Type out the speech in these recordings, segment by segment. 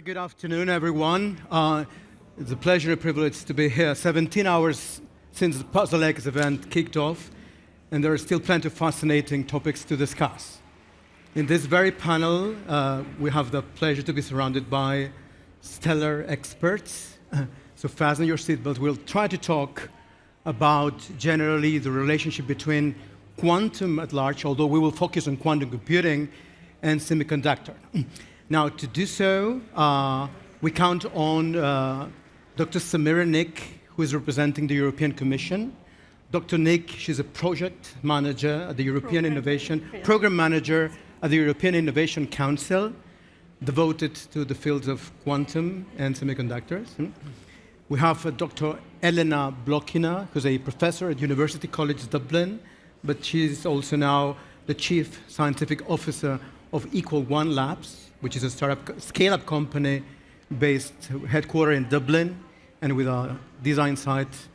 good afternoon, everyone. It's a pleasure and privilege to be here. 17 hours since the Puzzle X event kicked off, and there are still plenty of fascinating topics to discuss. In this very panel, we have the pleasure to be surrounded by stellar experts. So fasten your seatbelt. We'll try to talk about generally the relationship between quantum at large, although we will focus on quantum computing and semiconductor. Now, to do so, we count on Dr. Samira Nick, who is representing the European Commission. Dr. Nick, she's a project manager at the European Program Manager at the European Innovation Council, devoted to the fields of quantum and semiconductors. We have Dr. Elena Blokhina, who's a professor at University College Dublin, but she's also now the Chief Scientific Officer of Equal One Labs, which is a startup scale-up company based headquartered in Dublin and with a design site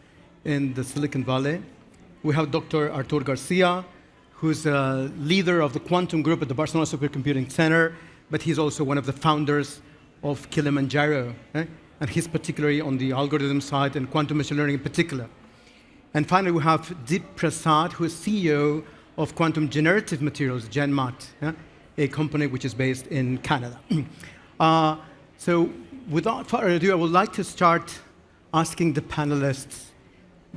in the Silicon Valley. We have Dr. Artur Garcia, who's a leader of the quantum group at the Barcelona Supercomputing Center, but he's also one of the founders of Qilimanjaro, and he's particularly on the algorithm side and quantum machine learning in particular. And finally, we have Prasad, who is CEO of Quantum Generative Materials, Genmat, a company which is based in Canada. So without further ado, I would like to start asking the panelists,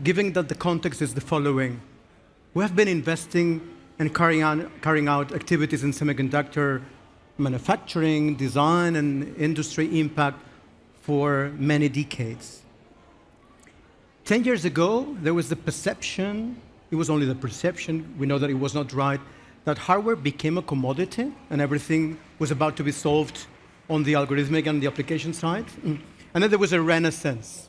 given that the context is the following. We have been investing and carrying out activities in semiconductor manufacturing, design, and industry impact for many decades. 10 years ago, there was the perception, it was only the perception, we know that it was not right, that hardware became a commodity and everything was about to be solved on the algorithmic and the application side. And then there was a renaissance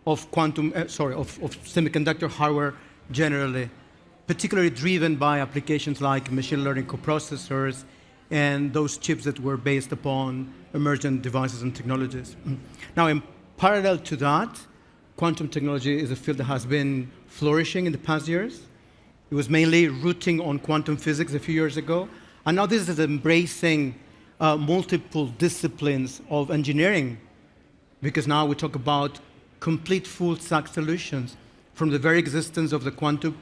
of semiconductor hardware generally, particularly driven by applications like machine learning coprocessors and those chips that were based upon emergent devices and technologies. Now, in parallel to that, quantum technology is a field that has been flourishing in the past years. It was mainly rooting on quantum physics a few years ago. And now this is embracing multiple disciplines of engineering, because now we talk about complete full stack solutions, from the very existence of the quantum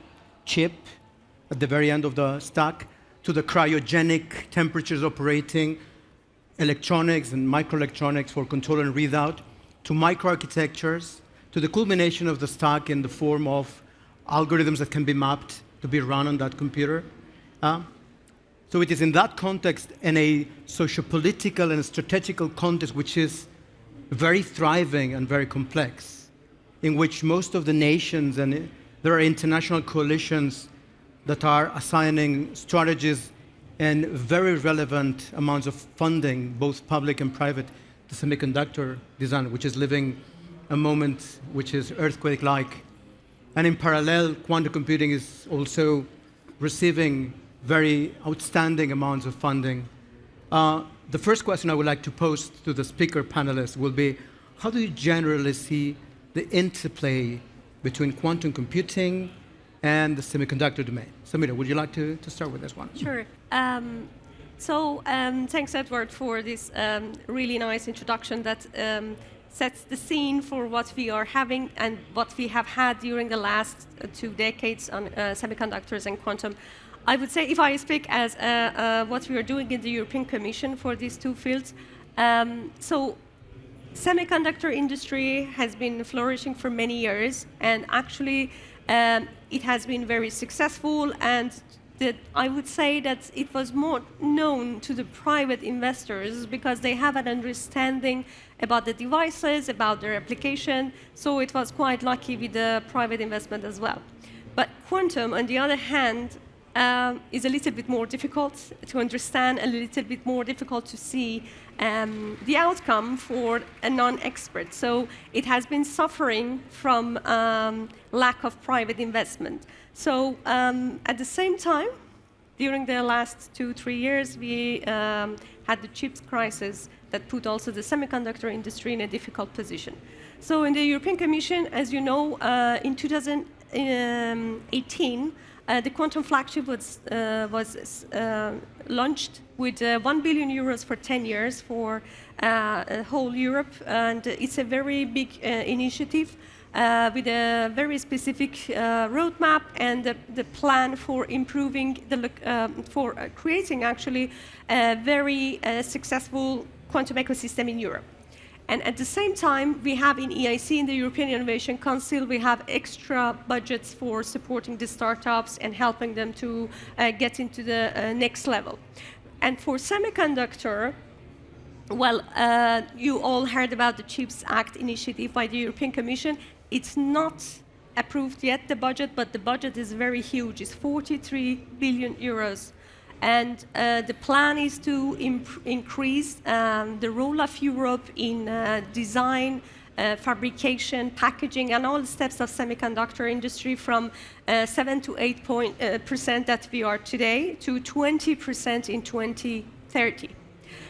chip at the very end of the stack, to the cryogenic temperatures operating electronics and microelectronics for control and readout, to microarchitectures, to the culmination of the stack in the form of algorithms that can be mapped to be run on that computer. So it is in that context, in a socio-political and strategical context, which is very thriving and very complex, in which most of the nations, and there are international coalitions that are assigning strategies and very relevant amounts of funding, both public and private, to semiconductor design, which is living a moment which is earthquake-like. And in parallel, quantum computing is also receiving very outstanding amounts of funding. The first question I would like to pose to the speaker panelists will be, how do you generally see the interplay between quantum computing and the semiconductor domain? Samira, would you like to start with this one? Sure. Thanks, Edward, for this really nice introduction that sets the scene for what we are having and what we have had during the last 2 decades on semiconductors and quantum. I would say, if I speak as what we are doing in the European Commission for these two fields, semiconductor industry has been flourishing for many years, and actually it has been very successful, and I would say that it was more known to the private investors because they have an understanding about the devices, about their application, so it was quite lucky with the private investment as well. But quantum, on the other hand, is a little bit more difficult to understand, a little bit more difficult to see the outcome for a non-expert. So it has been suffering from lack of private investment. So at the same time, during the last 2-3 years, we had the chips crisis that put also the semiconductor industry in a difficult position. So in the European Commission, as you know, in 2018, the quantum flagship was launched with 1 billion euros for 10 years for whole Europe. And it's a very big initiative with a very specific roadmap and the plan for improving, for creating actually a very successful quantum ecosystem in Europe. And at the same time, we have in EIC, in the European Innovation Council, we have extra budgets for supporting the startups and helping them to get into the next level. And for semiconductor, well, you all heard about the CHIPS Act initiative by the European Commission. It's not approved yet, the budget, but the budget is very huge. It's 43 billion euros. And the plan is to increase the role of Europe in design, fabrication, packaging, and all the steps of semiconductor industry from 7 to 8% that we are today to 20% in 2030.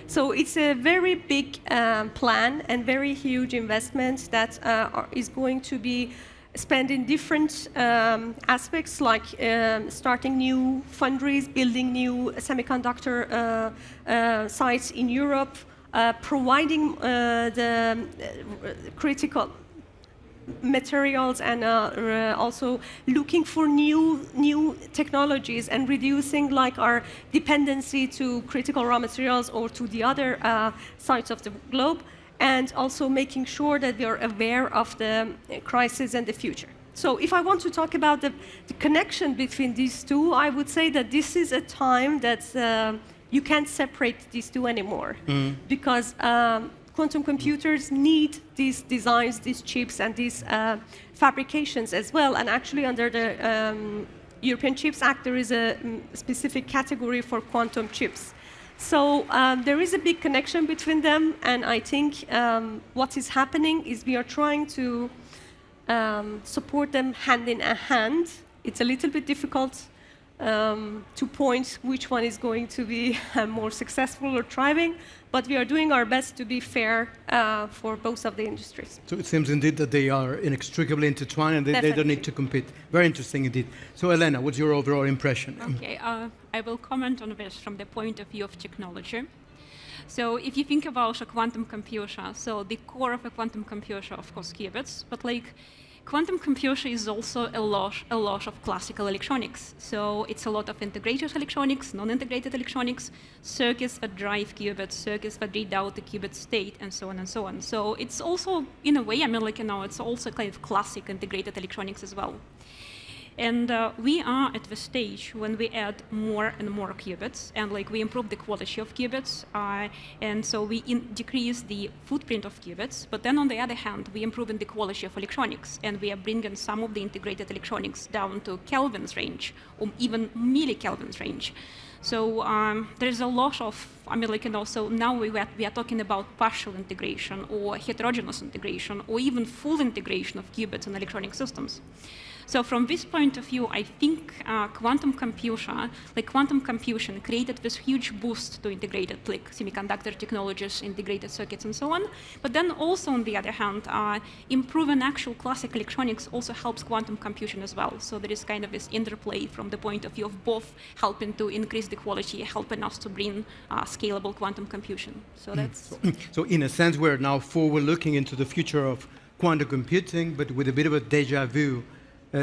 So it's a very big plan and very huge investment that is going to be spent in different aspects, like starting new foundries, building new semiconductor sites in Europe, providing the critical materials, and also looking for new technologies and reducing like our dependency to critical raw materials or to the other sites of the globe, and also making sure that we are aware of the crisis and the future. So if I want to talk about the connection between these two, I would say that this is a time that you can't separate these two anymore, because quantum computers need these designs, these chips, and these fabrications as well. And actually under the European Chips Act, there is a specific category for quantum chips. So there is a big connection between them, and I think what is happening is we are trying to support them hand in hand. It's a little bit difficult to point which one is going to be more successful or thriving, but we are doing our best to be fair for both of the industries. So it seems indeed that they are inextricably intertwined and they don't need to compete. Very interesting indeed. So Elena, what's your overall impression? Okay, I will comment on this from the point of view of technology. So if you think about a quantum computer, so the core of a quantum computer, of course, qubits, but like quantum computer is also a lot of classical electronics. So it's a lot of integrated electronics, non-integrated electronics, circuits that drive qubits, circuits that read out the qubit state, and so on and so on. So it's also, in a way, I mean, like, you know, it's also kind of classic integrated electronics as well. And we are at the stage when we add more and more qubits, and like we improve the quality of qubits, and so we decrease the footprint of qubits. But then on the other hand, we improve in the quality of electronics, and we are bringing some of the integrated electronics down to Kelvin's range, or even millikelvin's range. So there's a lot of, I mean, like, you know, so now we are talking about partial integration or heterogeneous integration or even full integration of qubits in electronic systems. So from this point of view, I think quantum computing created this huge boost to integrated like semiconductor technologies, integrated circuits, and so on. But then also, on the other hand, improving actual classic electronics also helps quantum computing as well. So there is kind of this interplay from the point of view of both helping to increase the quality, helping us to bring scalable quantum computing. So that's... So in a sense, we're now forward-looking into the future of quantum computing, but with a bit of a déjà vu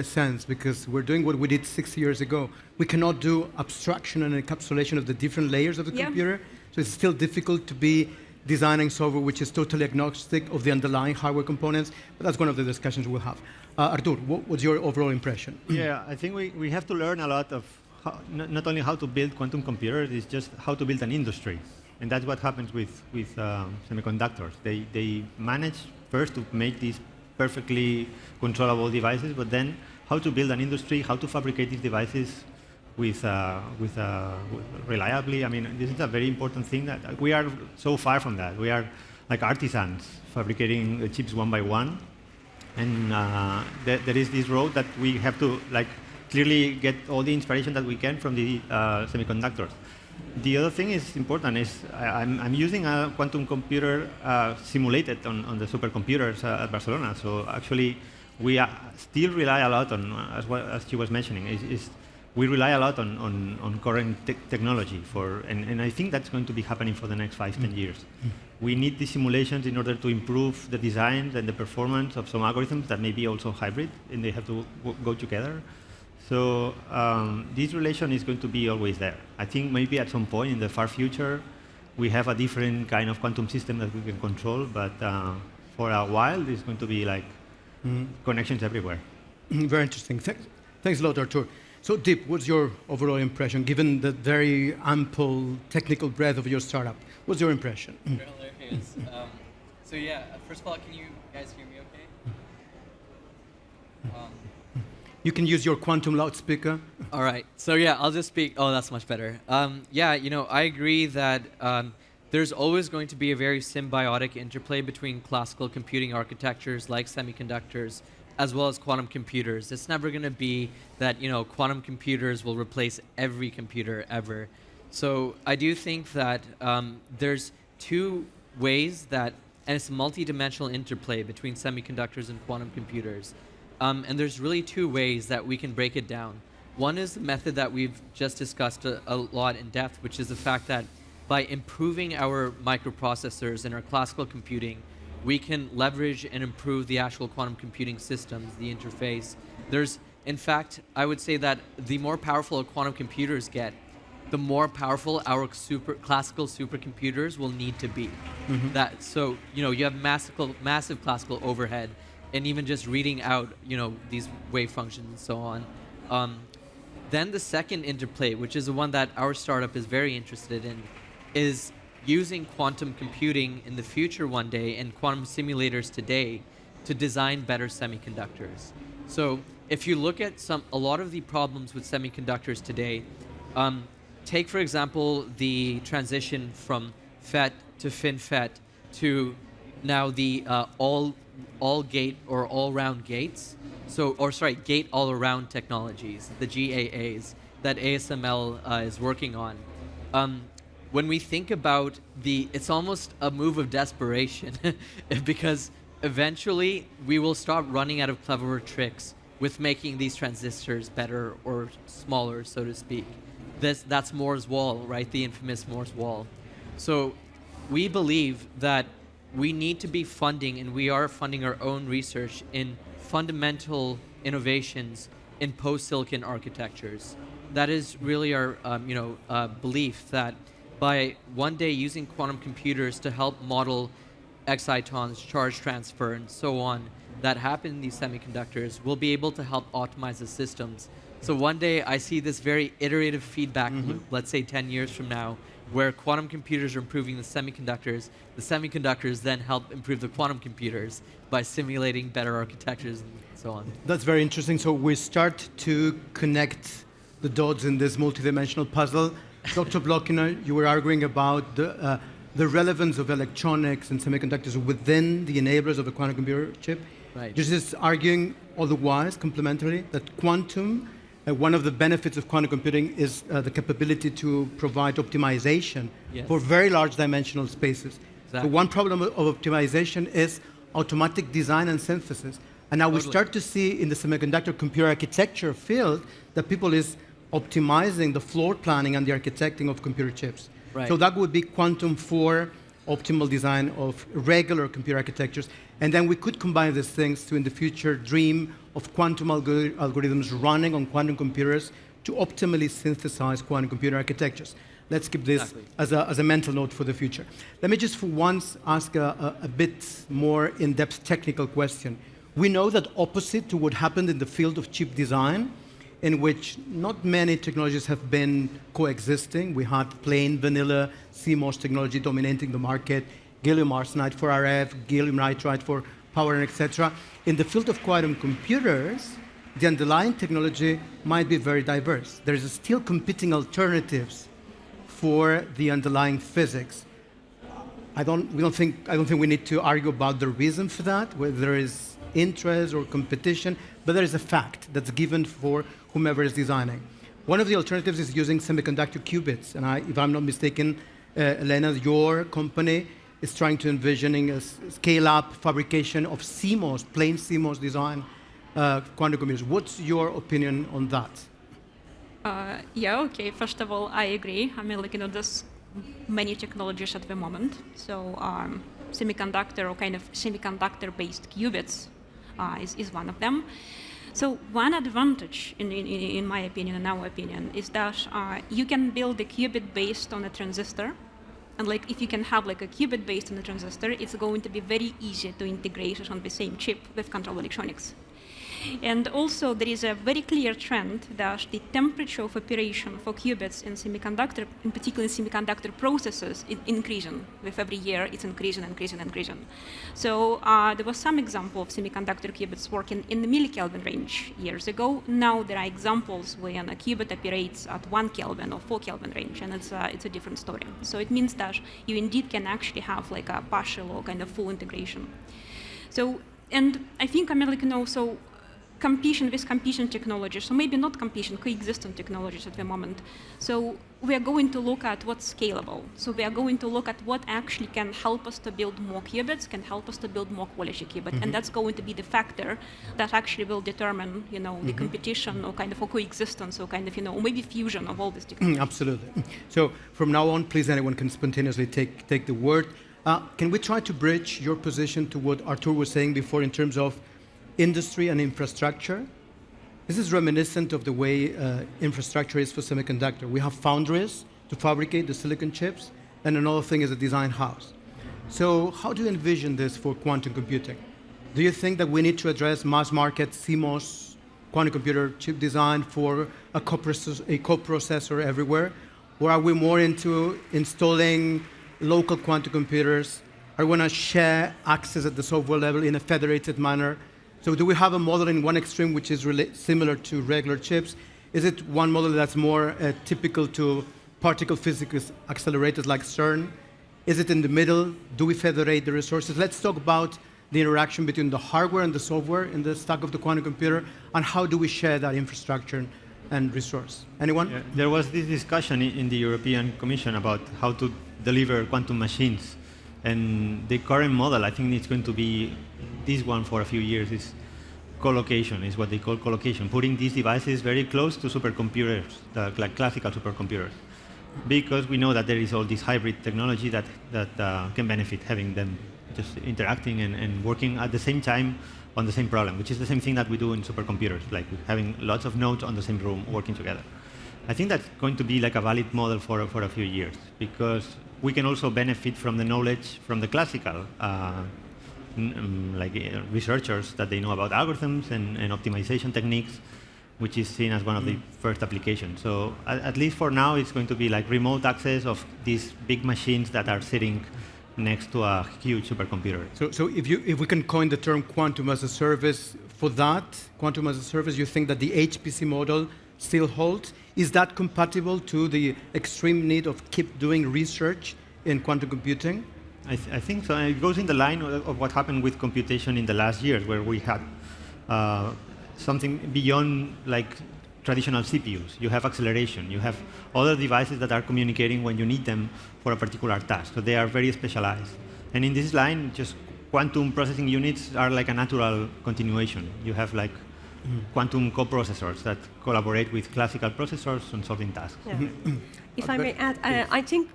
sense, because we're doing what we did 6 years ago. We cannot do abstraction and encapsulation of the different layers of the computer, so it's still difficult to be designing software which is totally agnostic of the underlying hardware components, but that's one of the discussions we'll have. Artur, what's your overall impression? Yeah, I think we have to learn a lot of how, not only how to build quantum computers, it's just how to build an industry. And that's what happens with semiconductors. They manage first to make these perfectly controllable devices, but then how to build an industry, how to fabricate these devices with reliably. I mean, this is a very important thing that we are so far from that. We are like artisans fabricating the chips one by one, and there is this road that we have to like clearly get all the inspiration that we can from the semiconductors. The other thing is important is I'm using a quantum computer simulated on the supercomputers at Barcelona. So actually, we still rely a lot on, as she was mentioning, is we rely a lot on current technology and I think that's going to be happening for the next 5-10 years. We need these simulations in order to improve the design and the performance of some algorithms that may be also hybrid, and they have to go together. So this relation is going to be always there. I think maybe at some point in the far future, we have a different kind of quantum system that we can control, but for a while, there's going to be like connections everywhere. Very interesting. Thanks a lot, Artur. So, Deep, what's your overall impression, given the very ample technical breadth of your startup? What's your impression? So yeah, first of all, can you guys hear me okay? You can use your quantum loudspeaker. All right. So yeah, I'll just speak. Oh, that's much better. Yeah, I agree that there's always going to be a very symbiotic interplay between classical computing architectures like semiconductors as well as quantum computers. It's never going to be that quantum computers will replace every computer ever. So I do think that there's two ways that, and it's a multi-dimensional interplay between semiconductors and quantum computers. And there's really two ways that we can break it down. One is the method that we've just discussed a lot in depth, which is the fact that by improving our microprocessors in our classical computing, we can leverage and improve the actual quantum computing systems, the interface. In fact, I would say that the more powerful quantum computers get, the more powerful our classical supercomputers will need to be. So you have massive classical overhead, and even just reading out these wave functions and so on. Then the second interplay, which is the one that our startup is very interested in, is using quantum computing in the future one day and quantum simulators today to design better semiconductors. So if you look at a lot of the problems with semiconductors today, take for example the transition from FET to FinFET to now the all gate or all round gates. Gate all around technologies, the GAAs that ASML is working on. When we think about it's almost a move of desperation because eventually we will start running out of cleverer tricks with making these transistors better or smaller, so to speak. That's Moore's Wall, right? The infamous Moore's Wall. So we believe that we need to be funding, and we are funding our own research in fundamental innovations in post-silicon architectures. That is really our belief that by one day using quantum computers to help model excitons, charge transfer, and so on that happen in these semiconductors, we'll be able to help optimize the systems. So one day I see this very iterative feedback loop, let's say 10 years from now, where quantum computers are improving the semiconductors then help improve the quantum computers by simulating better architectures and so on. That's very interesting. So we start to connect the dots in this multidimensional puzzle. Dr. Blokhina, you were arguing about the relevance of electronics and semiconductors within the enablers of a quantum computer chip. Right. You're just arguing otherwise, complementarily, that quantum, one of the benefits of quantum computing is the capability to provide optimization for very large dimensional spaces. Exactly. So one problem of optimization is automatic design and synthesis. And now we start to see in the semiconductor computer architecture field that people is optimizing the floor planning and the architecting of computer chips. Right. So that would be quantum for optimal design of regular computer architectures. And then we could combine these things to, in the future, dream of quantum algorithms running on quantum computers to optimally synthesize quantum computer architectures. Let's keep this as a mental note for the future. Let me just for once ask a bit more in-depth technical question. We know that opposite to what happened in the field of chip design, in which not many technologies have been coexisting. We had plain vanilla CMOS technology dominating the market, gallium arsenide for RF, gallium nitride for power, and etc. In the field of quantum computers, the underlying technology might be very diverse. There is still competing alternatives for the underlying physics. I don't think we need to argue about the reason for that, whether there is interest or competition, but there is a fact that's given for whomever is designing. One of the alternatives is using semiconductor qubits, and if I'm not mistaken, Elena, your company is trying to envisioning a scale-up fabrication of CMOS, plain CMOS design quantum computers. What's your opinion on that? Yeah, okay. First of all, I agree. I mean, like, there's many technologies at the moment. So semiconductor or kind of semiconductor-based qubits is one of them. So one advantage, in my opinion, in our opinion, is that you can build a qubit based on a transistor. And like, if you can have like a qubit based on a transistor, it's going to be very easy to integrate it on the same chip with control electronics. And also, there is a very clear trend that the temperature of operation for qubits in semiconductor, in particular in semiconductor processes, is increasing. With every year, it's increasing. So there was some example of semiconductor qubits working in the millikelvin range years ago. Now there are examples when a qubit operates at 1 Kelvin or 4 Kelvin range, and it's a different story. So it means that you indeed can actually have like a partial or kind of full integration. So, and I think, I mean, like, so competition with competing technologies, so maybe not competition, coexistent technologies at the moment. So we are going to look at what's scalable. So we are going to look at what actually can help us to build more qubits, can help us to build more quality qubits, and that's going to be the factor that actually will determine, the competition or kind of a coexistence or kind of, or maybe fusion of all these technologies. Absolutely. So from now on, please, anyone can spontaneously take the word. Can we try to bridge your position to what Artur was saying before in terms of industry and infrastructure? This is reminiscent of the way infrastructure is for semiconductor. We have foundries to fabricate the silicon chips, and another thing is a design house. So how do you envision this for quantum computing? Do you think that we need to address mass market CMOS quantum computer chip design for a coprocessor everywhere? Or are we more into installing local quantum computers? Are we going to share access at the software level in a federated manner? So do we have a model in one extreme which is similar to regular chips? Is it one model that's more typical to particle physics accelerators like CERN? Is it in the middle? Do we federate the resources? Let's talk about the interaction between the hardware and the software in the stack of the quantum computer, and how do we share that infrastructure and resource? Anyone? Yeah, there was this discussion in the European Commission about how to deliver quantum machines. And the current model, I think it's going to be this one for a few years, is co-location, is what they call co-location, putting these devices very close to supercomputers, like classical supercomputers, because we know that there is all this hybrid technology that can benefit having them just interacting and working at the same time on the same problem, which is the same thing that we do in supercomputers, like having lots of nodes on the same room working together. I think that's going to be like a valid model for a few years, because we can also benefit from the knowledge from the classical researchers that they know about algorithms and optimization techniques, which is seen as one of the first applications. So at least for now, it's going to be like remote access of these big machines that are sitting next to a huge supercomputer. So if we can coin the term quantum as a service for that, quantum as a service, you think that the HPC model still holds? Is that compatible to the extreme need of keep doing research in quantum computing? I think so. And it goes in the line of what happened with computation in the last years, where we had something beyond like traditional CPUs. You have acceleration. You have other devices that are communicating when you need them for a particular task. So they are very specialized. And in this line, just quantum processing units are like a natural continuation. You have like quantum coprocessors that collaborate with classical processors on solving tasks. Yeah. If I may add, I think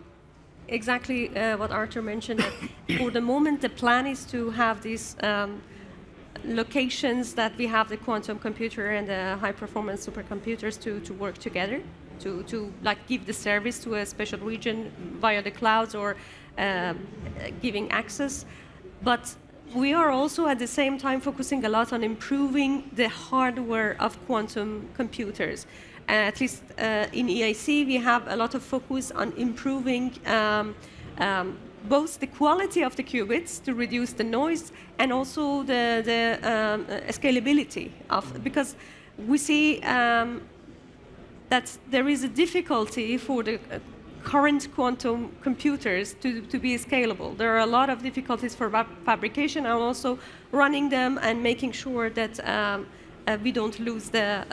exactly what Artur mentioned, that for the moment the plan is to have these locations that we have the quantum computer and the high performance supercomputers to work together, to like give the service to a special region via the clouds or giving access. But we are also at the same time focusing a lot on improving the hardware of quantum computers. At least in EIC, we have a lot of focus on improving both the quality of the qubits to reduce the noise and also the scalability of, because we see that there is a difficulty for the current quantum computers to be scalable. There are a lot of difficulties for fabrication and also running them and making sure that we don't lose the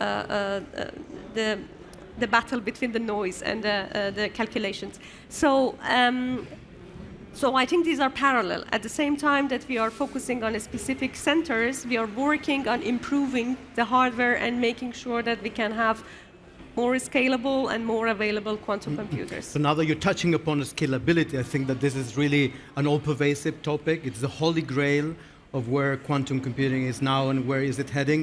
battle between the noise and the calculations. So I think these are parallel. At the same time that we are focusing on specific centers, we are working on improving the hardware and making sure that we can have more scalable and more available quantum computers. So now that you're touching upon the scalability, I think that this is really an all-pervasive topic. It's the holy grail of where quantum computing is now and where is it heading.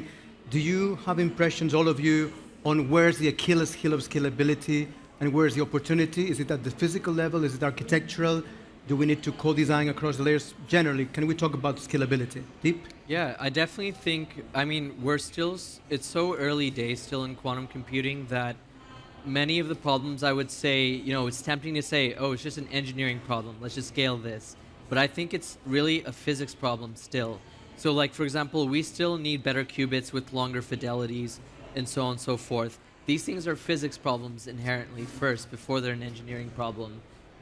Do you have impressions, all of you, on where's the Achilles heel of scalability and where's the opportunity? Is it at the physical level? Is it architectural? Do we need to co-design across the layers? Generally, can we talk about scalability? Deep? Yeah, I definitely think, I mean, it's so early days still in quantum computing that many of the problems I would say, it's tempting to say, oh, it's just an engineering problem, let's just scale this. But I think it's really a physics problem still. So like, for example, we still need better qubits with longer fidelities and so on and so forth. These things are physics problems inherently first before they're an engineering problem.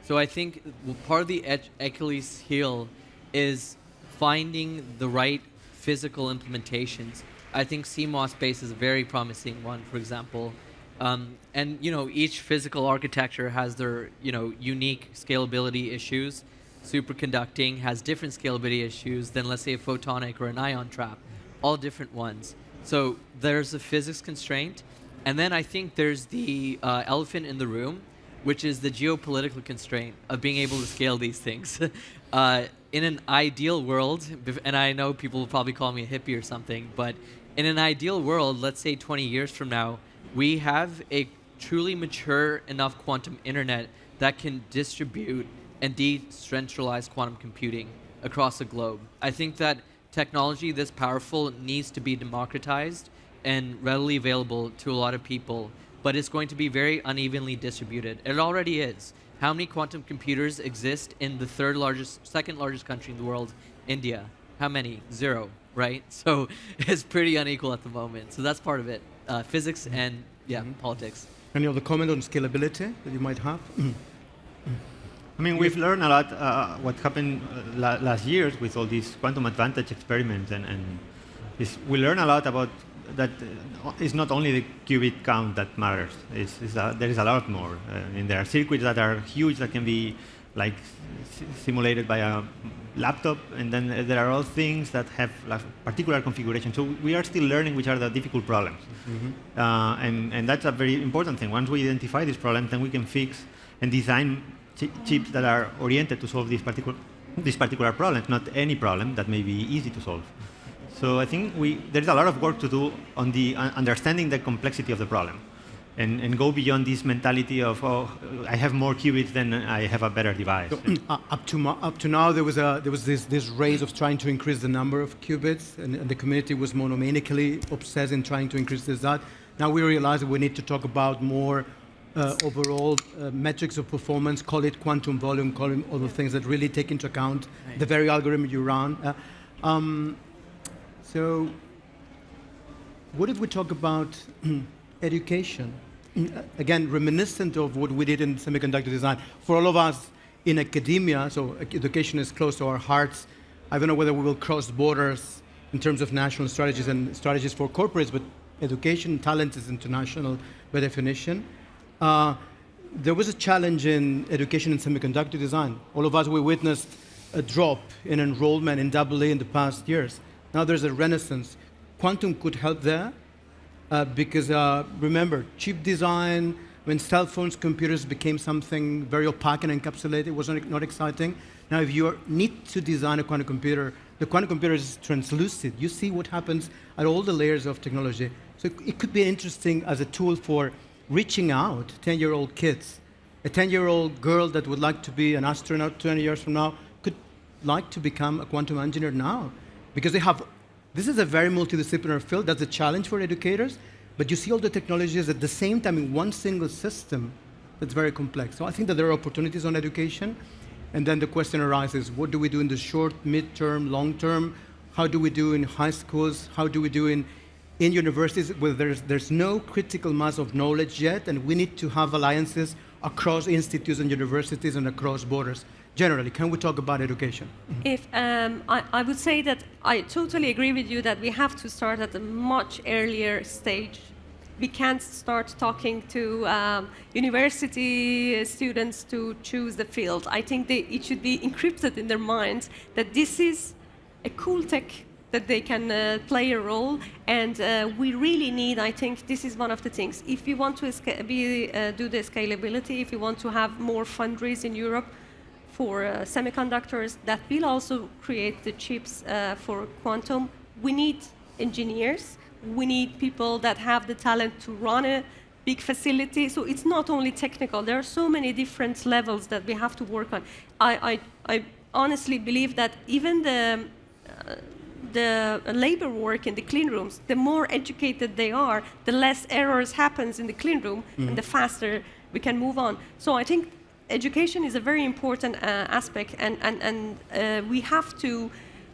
So I think part of the Achilles heel is finding the right physical implementations. I think CMOS-based is a very promising one, for example. And each physical architecture has their unique scalability issues. Superconducting has different scalability issues than, let's say, a photonic or an ion trap, all different ones. So there's a physics constraint. And then I think there's the elephant in the room, which is the geopolitical constraint of being able to scale these things. In an ideal world, and I know people will probably call me a hippie or something, but in an ideal world, let's say 20 years from now, we have a truly mature enough quantum internet that can distribute and decentralize quantum computing across the globe. I think that technology this powerful needs to be democratized and readily available to a lot of people, but it's going to be very unevenly distributed. It already is. How many quantum computers exist in the second largest country in the world, India? How many? 0, right? So it's pretty unequal at the moment. So that's part of it. Physics and politics. Any other comment on scalability that you might have? I mean, we've learned a lot what happened last years with all these quantum advantage experiments, and we learn a lot about that. It's not only the qubit count that matters. There is a lot more. There are circuits that are huge that can be like simulated by a laptop, and then there are all things that have like particular configuration. So we are still learning which are the difficult problems, and that's a very important thing. Once we identify these problems, then we can fix and design chips that are oriented to solve these particular problems, not any problem that may be easy to solve. So I think there's a lot of work to do on the understanding the complexity of the problem, and go beyond this mentality of, oh, I have more qubits than I have a better device. So, up to now, there was this race of trying to increase the number of qubits, and the community was monomaniacally obsessed in trying to increase that. Now we realize that we need to talk about more overall metrics of performance, call it quantum volume, call it all the things that really take into account the very algorithm you run. So what if we talk about education? Again, reminiscent of what we did in semiconductor design. For all of us in academia, so education is close to our hearts. I don't know whether we will cross borders in terms of national strategies and strategies for corporates, but education, talent is international by definition. There was a challenge in education in semiconductor design. All of us, we witnessed a drop in enrollment in AA in the past years. Now there's a renaissance. Quantum could help there because remember, chip design, when cell phones, computers became something very opaque and encapsulated, it was not exciting. Now if you need to design a quantum computer, the quantum computer is translucent. You see what happens at all the layers of technology. So it could be interesting as a tool for reaching out 10-year-old kids. A 10-year-old girl that would like to be an astronaut 20 years from now could like to become a quantum engineer now. Because this is a very multidisciplinary field. That's a challenge for educators. But you see all the technologies at the same time in one single system that's very complex. So I think that there are opportunities on education. And then the question arises, what do we do in the short, mid-term, long-term? How do we do in high schools? How do we do in universities where there's no critical mass of knowledge yet, and we need to have alliances across institutes and universities and across borders? Generally, can we talk about education? If I would say that I totally agree with you that we have to start at a much earlier stage. We can't start talking to university students to choose the field. I think it should be encrypted in their minds that this is a cool tech that they can play a role, and we really need, I think this is one of the things, if we want to do the scalability, if we want to have more fundraise in Europe for semiconductors, that will also create the chips for quantum, we need engineers, we need people that have the talent to run a big facility. So it's not only technical, there are so many different levels that we have to work on. I honestly believe that even the labor work in the clean rooms, the more educated they are, the less errors happens in the clean room, and the faster we can move on. So I think education is a very important aspect, and we have to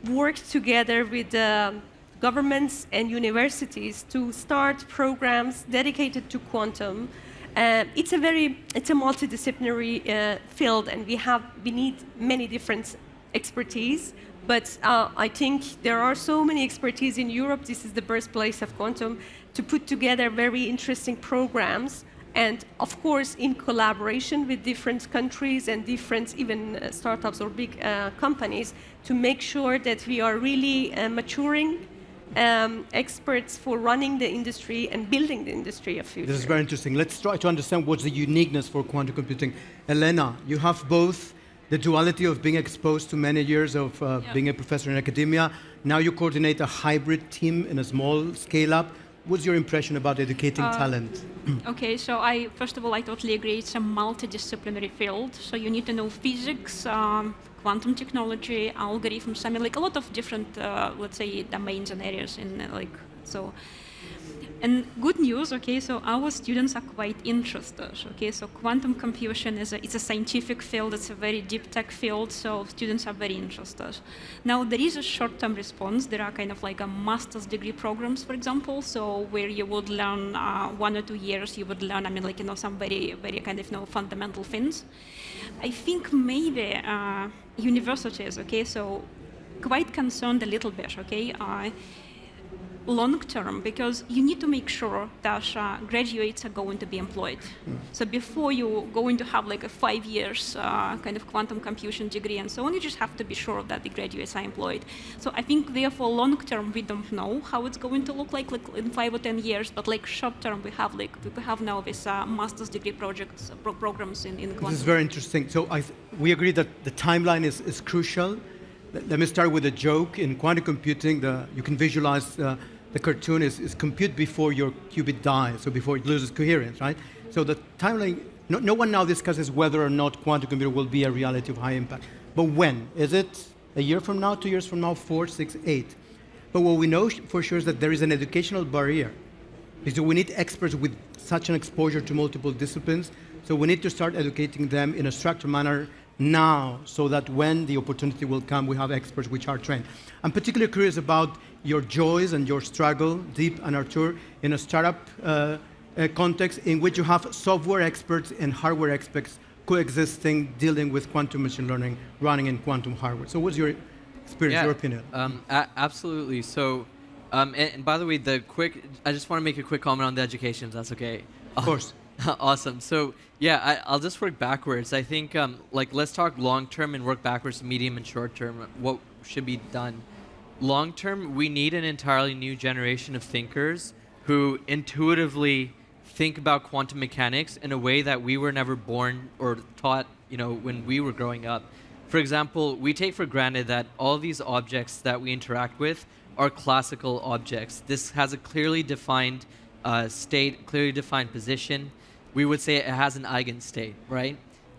work together with governments and universities to start programs dedicated to quantum. It's a multidisciplinary field, and we need many different expertise. But I think there are so many expertise in Europe. This is the birthplace of quantum, to put together very interesting programs, and of course in collaboration with different countries and different even startups or big companies, to make sure that we are really maturing experts for running the industry and building the industry of future. This is very interesting. Let's try to understand what's the uniqueness for quantum computing. Elena, you have both the duality of being exposed to many years of being a professor in academia. Now you coordinate a hybrid team in a small scale-up. What's your impression about educating talent? Okay, so first of all, I totally agree. It's a multidisciplinary field. So you need to know physics, quantum technology, algorithms, like a lot of different, let's say, domains and areas so. And good news, okay, so our students are quite interested, okay, so quantum computation it's a scientific field, it's a very deep tech field, so students are very interested. Now, there is a short-term response. There are kind of like a master's degree programs, for example, so where you would learn 1 or 2 years, you would learn, some very, very kind of, fundamental things. I think maybe universities, okay, so quite concerned a little bit, okay, long term, because you need to make sure that graduates are going to be employed. So before you going to have like a 5 years kind of quantum computation degree and so on, you just have to be sure that the graduates are employed. So I think therefore long term we don't know how it's going to look like in 5 or 10 years, but like short term we have now this master's degree projects programs in quantum. This is very interesting. So we agree that the timeline is crucial. Let me start with a joke. In quantum computing, you can visualize the cartoon is compute before your qubit dies, so before it loses coherence, right? So the timeline, no one now discusses whether or not quantum computing will be a reality of high impact. But when? Is it a year from now, 2 years from now, 4, 6, 8? But what we know for sure is that there is an educational barrier, because we need experts with such an exposure to multiple disciplines. So we need to start educating them in a structured manner now, so that when the opportunity will come, we have experts which are trained. I'm particularly curious about your joys and your struggle, Deep and Artur, in a startup context in which you have software experts and hardware experts coexisting, dealing with quantum machine learning, running in quantum hardware. So what's your experience, your opinion? Absolutely. So, and by the way, I just want to make a quick comment on the education, if that's okay. Of course. Awesome. So yeah, I'll just work backwards. I think let's talk long term and work backwards to medium and short term. What should be done? Long term, we need an entirely new generation of thinkers who intuitively think about quantum mechanics in a way that we were never born or taught, when we were growing up. For example, we take for granted that all these objects that we interact with are classical objects. This has a clearly defined state, clearly defined position. We would say it has an eigenstate, right?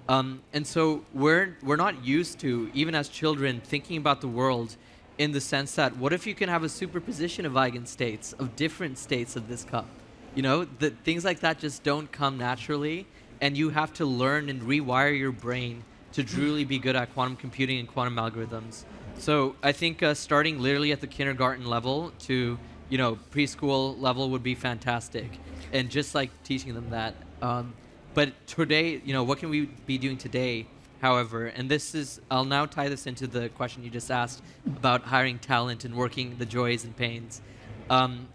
And so we're not used to, even as children, thinking about the world in the sense that what if you can have a superposition of eigenstates, of different states of this cup? Things like that just don't come naturally, and you have to learn and rewire your brain to truly be good at quantum computing and quantum algorithms. So I think starting literally at the kindergarten level to preschool level would be fantastic, and just like teaching them that. But today, what can we be doing today? However, and I'll now tie this into the question you just asked about hiring talent and working the joys and pains.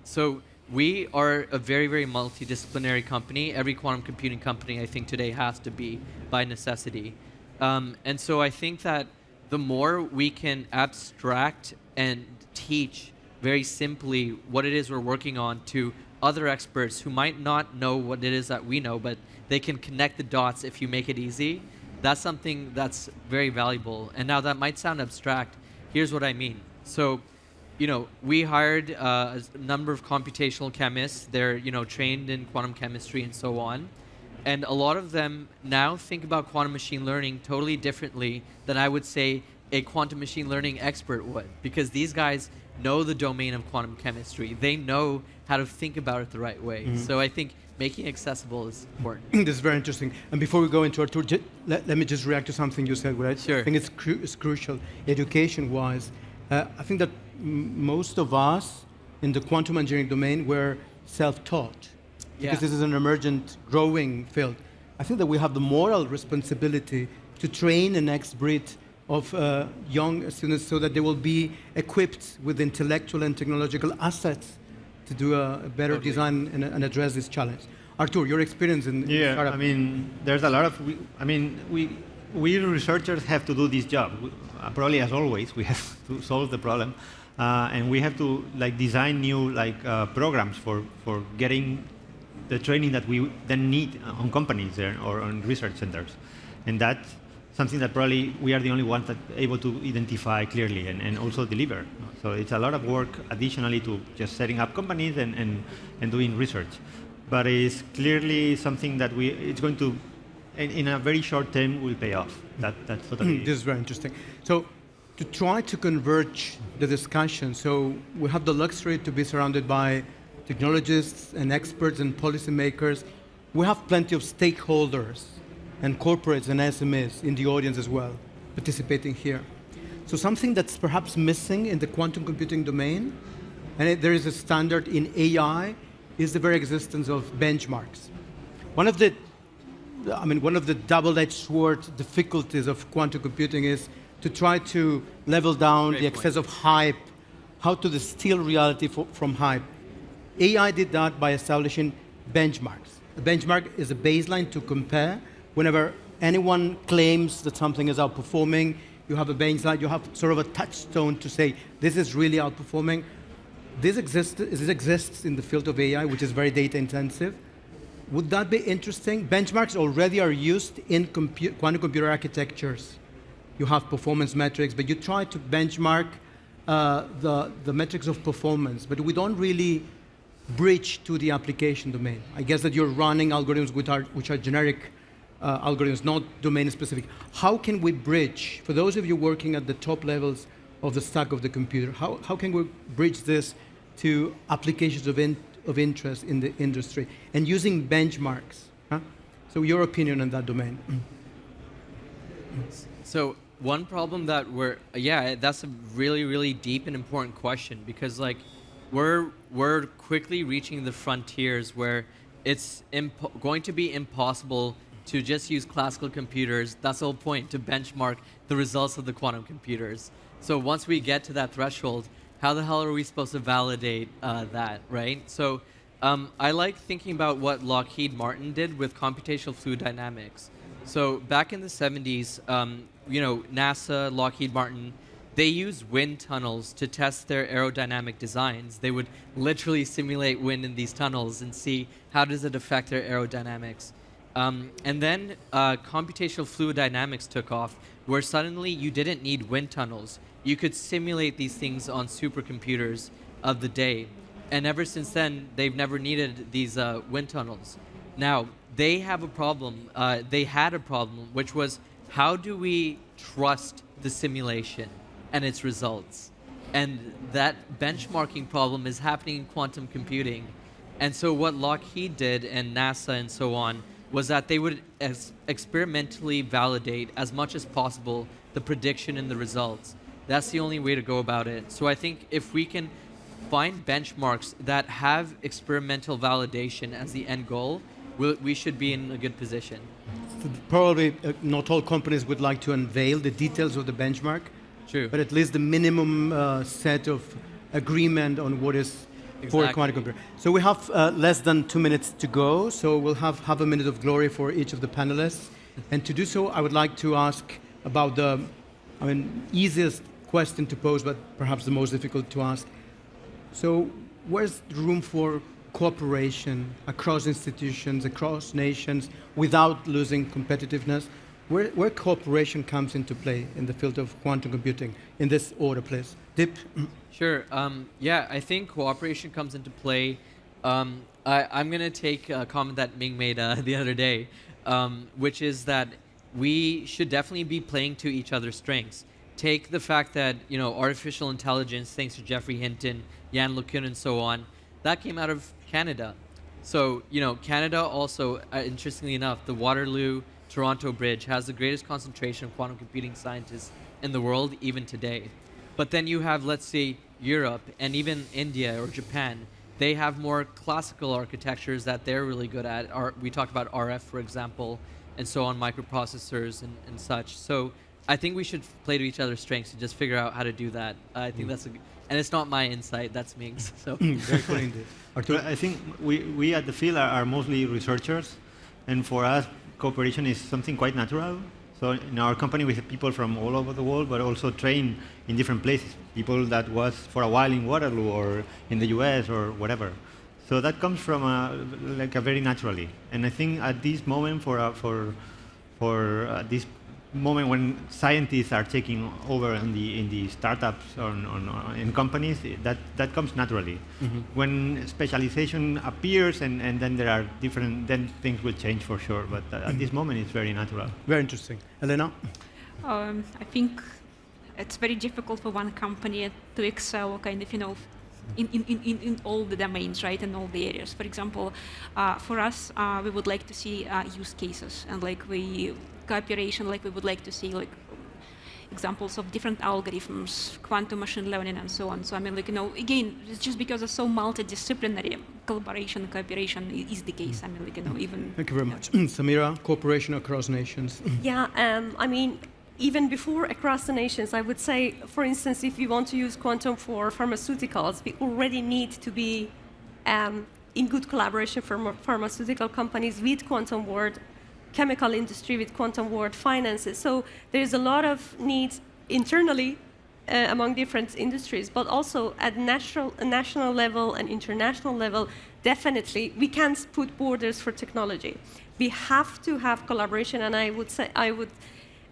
So we are a very, very multidisciplinary company. Every quantum computing company, I think, today has to be by necessity. And so I think that the more we can abstract and teach very simply what it is we're working on to other experts who might not know what it is that we know, but they can connect the dots if you make it easy, that's something that's very valuable. And now that might sound abstract. Here's what I mean. So, we hired a number of computational chemists. They're, trained in quantum chemistry and so on. And a lot of them now think about quantum machine learning totally differently than I would say a quantum machine learning expert would, because these guys know the domain of quantum chemistry. They know how to think about it the right way. So I think making it accessible is important. This is very interesting. And before we go into Artur, let me just react to something you said, what Sure. I think it's crucial, education-wise. I think that most of us in the quantum engineering domain were self-taught, because this is an emergent, growing field. I think that we have the moral responsibility to train the next breed of young students so that they will be equipped with intellectual and technological assets to do a better design and address this challenge. Artur, your experience in startup. I mean, there's a lot of, we researchers have to do this job. Probably as always, we have to solve the problem. And we have to design new programs for getting the training that we then need on companies there or on research centers. And that's something that probably we are the only ones that are able to identify clearly and also deliver. So it's a lot of work additionally to just setting up companies and doing research. But it's clearly something that it's going to, in a very short term, will pay off. That's totally. This is very interesting. So to try to converge the discussion, so we have the luxury to be surrounded by technologists and experts and policymakers. We have plenty of stakeholders and corporates and SMEs in the audience as well, participating here. So something that's perhaps missing in the quantum computing domain, and there is a standard in AI, is the very existence of benchmarks. One of the double-edged sword difficulties of quantum computing is to try to level down the excess of hype, how to distill reality from hype. AI did that by establishing benchmarks. A benchmark is a baseline to compare. Whenever anyone claims that something is outperforming, you have a baseline, you have sort of a touchstone to say, this is really outperforming. This exists in the field of AI, which is very data intensive. Would that be interesting? Benchmarks already are used in quantum computer architectures. You have performance metrics, but you try to benchmark the metrics of performance, but we don't really bridge to the application domain. I guess that you're running algorithms which are generic algorithms, not domain specific. How can we bridge, for those of you working at the top levels of the stack of the computer, how can we bridge this to applications of interest in the industry and using benchmarks? Huh? So your opinion on that domain. So one problem that that's a really, really deep and important question, because we're quickly reaching the frontiers where it's going to be impossible to just use classical computers. That's the whole point, to benchmark the results of the quantum computers. So once we get to that threshold, how the hell are we supposed to validate that, right? So I like thinking about what Lockheed Martin did with computational fluid dynamics. So back in the 70s, NASA, Lockheed Martin, they used wind tunnels to test their aerodynamic designs. They would literally simulate wind in these tunnels and see how does it affect their aerodynamics. And then computational fluid dynamics took off, where suddenly you didn't need wind tunnels. You could simulate these things on supercomputers of the day. And ever since then, they've never needed these wind tunnels. Now, they have a problem. They had a problem, which was, how do we trust the simulation and its results? And that benchmarking problem is happening in quantum computing. And so what Lockheed did, and NASA and so on, was that they would experimentally validate as much as possible the prediction and the results. That's the only way to go about it. So I think if we can find benchmarks that have experimental validation as the end goal, we should be in a good position. Probably not all companies would like to unveil the details of the benchmark. True. But at least the minimum set of agreement on what is for a quantum computer. So we have less than 2 minutes to go, so we'll have a minute of glory for each of the panelists. And to do so, I would like to ask about the I mean, easiest question to pose, but perhaps the most difficult to ask. So where's the room for cooperation across institutions, across nations, without losing competitiveness? Where cooperation comes into play in the field of quantum computing, in this order, please. Deep? Sure. Yeah, I think cooperation comes into play. I'm going to take a comment that Ming made the other day, which is that we should definitely be playing to each other's strengths. Take the fact that, you know, artificial intelligence, thanks to Geoffrey Hinton, Jan LeCun, and so on, that came out of Canada. So, you know, Canada also, interestingly enough, the Waterloo-Toronto Bridge has the greatest concentration of quantum computing scientists in the world, even today. But then you have, let's say, Europe and even India or Japan. They have more classical architectures that they're really good at. We talked about RF, for example, and so on, microprocessors and such. So I think we should play to each other's strengths and just figure out how to do that. I think that's and it's not my insight, that's Ming's. So. Very cool indeed. Artur? I think we at the field are mostly researchers, and for us, cooperation is something quite natural. So in our company, we have people from all over the world, but also trained in different places. People that was for a while in Waterloo or in the US or whatever. So that comes from like a very naturally. And I think at this moment, for this moment when scientists are taking over in the startups or in companies, that comes naturally. Mm-hmm. When specialization appears and then there are different, then things will change for sure. But at this moment, it's very natural. Very interesting. Elena? I think it's very difficult for one company to excel kind of, you know, in all the domains, right, in all the areas. For example, for us, we would like to see use cases and like cooperation, like we would like to see like examples of different algorithms, quantum machine learning, and so on. So I mean, like, you know, again, it's just because it's so multidisciplinary, collaboration, cooperation is the case. I mean, like, you know, even. Thank you very much. Samira, cooperation across nations. Yeah, I mean, even before across the nations, I would say, for instance, if we want to use quantum for pharmaceuticals, we already need to be in good collaboration for pharmaceutical companies with quantum world, chemical industry with quantum world, finances. So there's a lot of needs internally among different industries, but also at national level and international level, definitely we can't put borders for technology. We have to have collaboration, and I would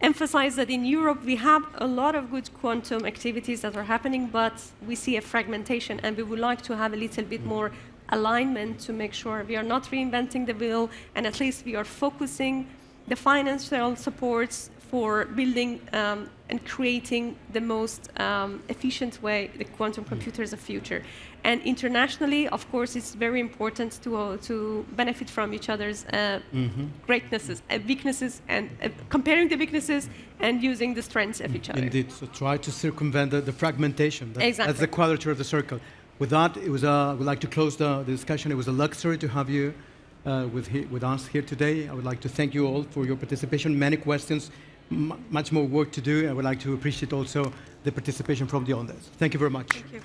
emphasize that in Europe we have a lot of good quantum activities that are happening, but we see a fragmentation, and we would like to have a little bit more alignment to make sure we are not reinventing the wheel, and at least we are focusing the financial supports for building and creating the most efficient way the quantum computers of future. And internationally, of course, it's very important to benefit from each other's greatnesses, weaknesses, and comparing the weaknesses and using the strengths of each other. Indeed, so try to circumvent the fragmentation. Exactly. That's the quadrature of the circle. With that, I would like to close the discussion. It was a luxury to have you with us here today. I would like to thank you all for your participation. Many questions, much more work to do. I would like to appreciate also the participation from the audience. Thank you very much. Thank you.